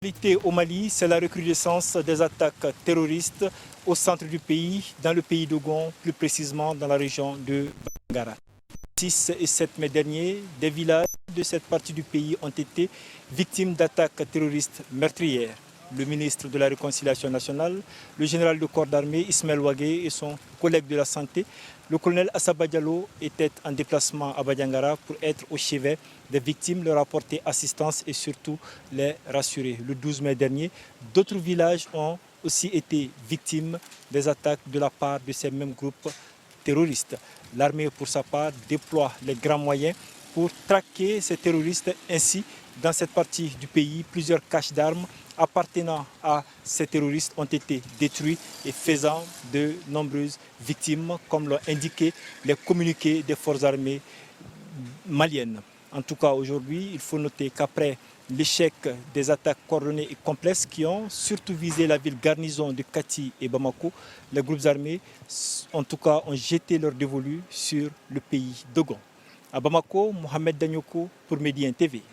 L'actualité au Mali, c'est la recrudescence des attaques terroristes au centre du pays, dans le pays d'Ogon, plus précisément dans la région de Bangara. Le 6 et 7 mai dernier, des villages de cette partie du pays ont été victimes d'attaques terroristes meurtrières. Le ministre de la Réconciliation nationale, le général de corps d'armée Ismaël Ouagué et son collègue de la santé, le colonel Assaba Diallo, étaient en déplacement à Badiangara pour être au chevet des victimes, leur apporter assistance et surtout les rassurer. Le 12 mai dernier, d'autres villages ont aussi été victimes des attaques de la part de ces mêmes groupes terroristes. L'armée, pour sa part, déploie les grands moyens pour traquer ces terroristes. Ainsi, dans cette partie du pays, plusieurs caches d'armes appartenant à ces terroristes ont été détruits et faisant de nombreuses victimes, comme l'ont indiqué les communiqués des forces armées maliennes. En tout cas, aujourd'hui, il faut noter qu'après l'échec des attaques coordonnées et complexes qui ont surtout visé la ville garnison de Kati et Bamako, les groupes armés, en tout cas, ont jeté leur dévolu sur le pays d'Ogon. À Bamako, Mohamed Danyoko pour Médien TV.